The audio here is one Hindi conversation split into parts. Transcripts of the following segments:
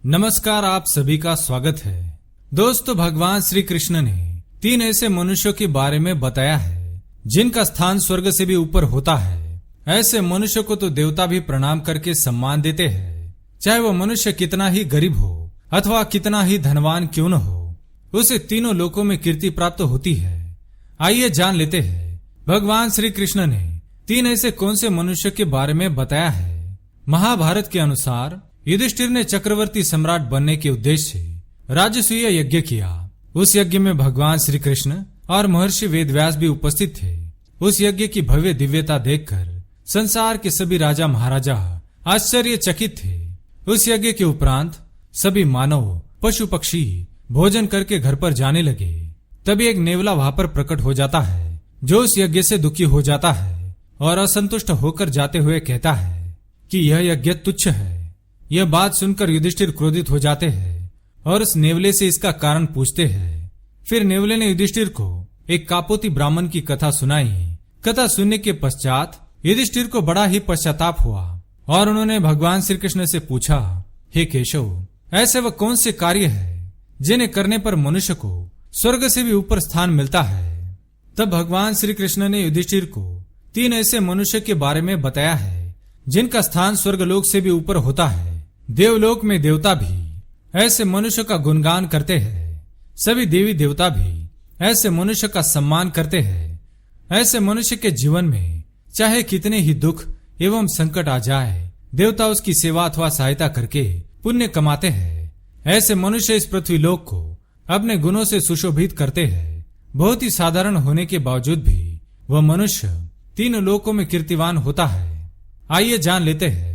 नमस्कार, आप सभी का स्वागत है। दोस्तों, भगवान श्री कृष्ण ने 3 ऐसे मनुष्यों के बारे में बताया है जिनका स्थान स्वर्ग से भी ऊपर होता है। ऐसे मनुष्य को तो देवता भी प्रणाम करके सम्मान देते हैं, चाहे वो मनुष्य कितना ही गरीब हो अथवा कितना ही धनवान क्यों न हो, उसे तीनों लोकों में कीर्ति प्राप्त होती है। आइए जान लेते हैं भगवान श्री कृष्ण ने 3 ऐसे कौन से मनुष्य के बारे में बताया है। महाभारत के अनुसार युधिष्ठिर ने चक्रवर्ती सम्राट बनने के उद्देश्य से राजसूय यज्ञ किया। उस यज्ञ में भगवान श्री कृष्ण और महर्षि वेदव्यास भी उपस्थित थे। उस यज्ञ की भव्य दिव्यता देखकर संसार के सभी राजा महाराजा आश्चर्यचकित थे। उस यज्ञ के उपरांत सभी मानव पशु पक्षी भोजन करके घर पर जाने लगे। तभी एक नेवला वहां पर प्रकट हो जाता है, जो उस यज्ञ से दुखी हो जाता है और असंतुष्ट होकर जाते हुए कहता है कि यह यज्ञ तुच्छ है। यह बात सुनकर युधिष्ठिर क्रोधित हो जाते हैं और उस नेवले से इसका कारण पूछते हैं। फिर नेवले ने युधिष्ठिर को एक कापोती ब्राह्मण की कथा सुनाई। कथा सुनने के पश्चात युधिष्ठिर को बड़ा ही पश्चाताप हुआ और उन्होंने भगवान श्री कृष्ण से पूछा, हे केशव, ऐसे वह कौन से कार्य है जिन्हें करने पर मनुष्य को स्वर्ग से भी ऊपर स्थान मिलता है। तब भगवान श्री कृष्ण ने युधिष्ठिर को 3 ऐसे मनुष्य के बारे में बताया है जिनका स्थान स्वर्गलोक से भी ऊपर होता है। देवलोक में देवता भी ऐसे मनुष्य का गुणगान करते हैं। सभी देवी देवता भी ऐसे मनुष्य का सम्मान करते हैं। ऐसे मनुष्य के जीवन में चाहे कितने ही दुख एवं संकट आ जाए, देवता उसकी सेवा अथवा सहायता करके पुण्य कमाते हैं। ऐसे मनुष्य इस पृथ्वी लोक को अपने गुणों से सुशोभित करते हैं। बहुत ही साधारण होने के बावजूद भी वह मनुष्य 3 लोकों में कीर्तिवान होता है। आइए जान लेते हैं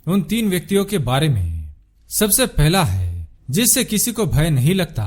उन 3 व्यक्तियों के बारे में। सबसे पहला है जिससे किसी को भय नहीं लगता।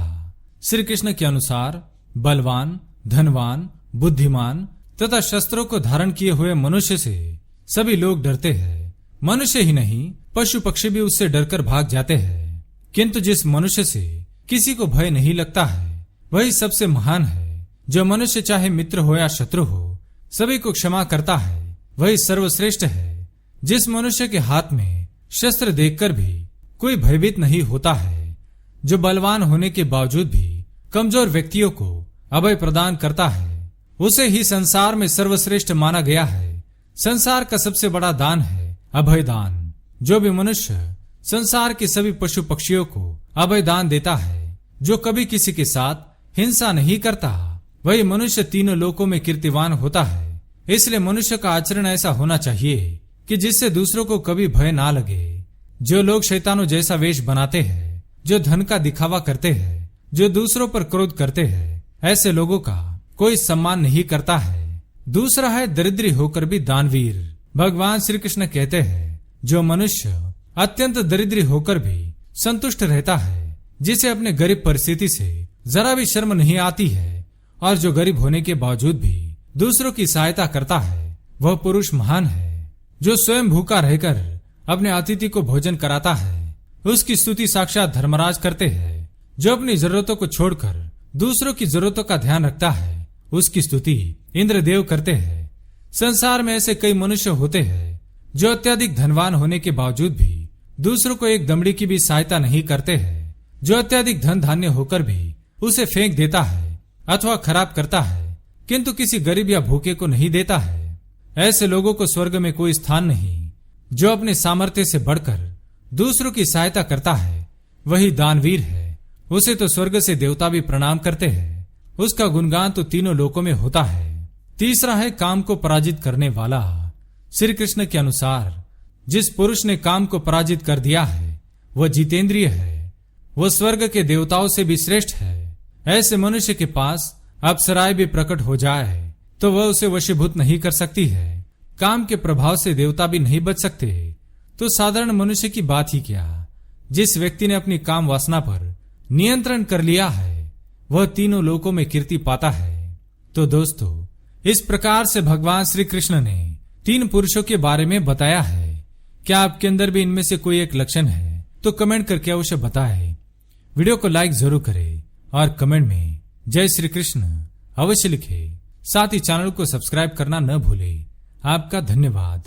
श्री कृष्ण के अनुसार बलवान, धनवान, बुद्धिमान तथा शस्त्रों को धारण किए हुए मनुष्य से सभी लोग डरते हैं। मनुष्य ही नहीं, पशु पक्षी भी उससे डरकर भाग जाते हैं। किंतु जिस मनुष्य से किसी को भय नहीं लगता है, वही सबसे महान है। जो मनुष्य चाहे मित्र हो या शत्रु हो, सभी को क्षमा करता है, वही सर्वश्रेष्ठ है। जिस मनुष्य के हाथ में शस्त्र देखकर भी कोई भयभीत नहीं होता है, जो बलवान होने के बावजूद भी कमजोर व्यक्तियों को अभय प्रदान करता है, उसे ही संसार में सर्वश्रेष्ठ माना गया है। संसार का सबसे बड़ा दान है अभय दान। जो भी मनुष्य संसार के सभी पशु पक्षियों को अभय दान देता है, जो कभी किसी के साथ हिंसा नहीं करता, वही मनुष्य 3 लोकों में कीर्तिवान होता है। इसलिए मनुष्य का आचरण ऐसा होना चाहिए कि जिससे दूसरों को कभी भय ना लगे। जो लोग शैतानों जैसा वेश बनाते हैं, जो धन का दिखावा करते हैं, जो दूसरों पर क्रोध करते हैं, ऐसे लोगों का कोई सम्मान नहीं करता है। दूसरा है दरिद्री होकर भी दानवीर। भगवान श्री कृष्ण कहते हैं, जो मनुष्य अत्यंत दरिद्री होकर भी संतुष्ट रहता है, जिसे अपने गरीब परिस्थिति से जरा भी शर्म नहीं आती है और जो गरीब होने के बावजूद भी दूसरों की सहायता करता है, वह पुरुष महान है। जो स्वयं भूखा रहकर अपने अतिथि को भोजन कराता है, उसकी स्तुति साक्षात धर्मराज करते हैं। जो अपनी जरूरतों को छोड़कर दूसरों की जरूरतों का ध्यान रखता है, उसकी स्तुति इंद्रदेव करते हैं। संसार में ऐसे कई मनुष्य होते हैं जो अत्यधिक धनवान होने के बावजूद भी दूसरों को एक दमड़ी की भी सहायता नहीं करते हैं। जो अत्यधिक धन धान्य होकर भी उसे फेंक देता है अथवा खराब करता है, किंतु किसी गरीब या भूखे को नहीं देता है। ऐसे लोगों को स्वर्ग में कोई स्थान नहीं। जो अपने सामर्थ्य से बढ़कर दूसरों की सहायता करता है, वही दानवीर है। उसे तो स्वर्ग से देवता भी प्रणाम करते हैं। उसका गुणगान तो 3 लोकों में होता है। तीसरा है काम को पराजित करने वाला। श्री कृष्ण के अनुसार जिस पुरुष ने काम को पराजित कर दिया है, वह जितेंद्रिय है। वह स्वर्ग के देवताओं से भी श्रेष्ठ है। ऐसे मनुष्य के पास अप्सराएं भी प्रकट हो जाए तो वह उसे वशीभूत नहीं कर सकती है। काम के प्रभाव से देवता भी नहीं बच सकते, तो साधारण मनुष्य की बात ही क्या। जिस व्यक्ति ने अपनी काम वासना पर नियंत्रण कर लिया है, वह 3 लोकों में कीर्ति पाता है। तो दोस्तों, इस प्रकार से भगवान श्री कृष्ण ने 3 पुरुषों के बारे में बताया है। क्या आपके अंदर भी इनमें से कोई एक लक्षण है तो कमेंट करके अवश्य बताएं। वीडियो को लाइक जरूर करें और कमेंट में जय श्री कृष्ण अवश्य लिखें। साथ ही चैनल को सब्सक्राइब करना न भूलें। आपका धन्यवाद।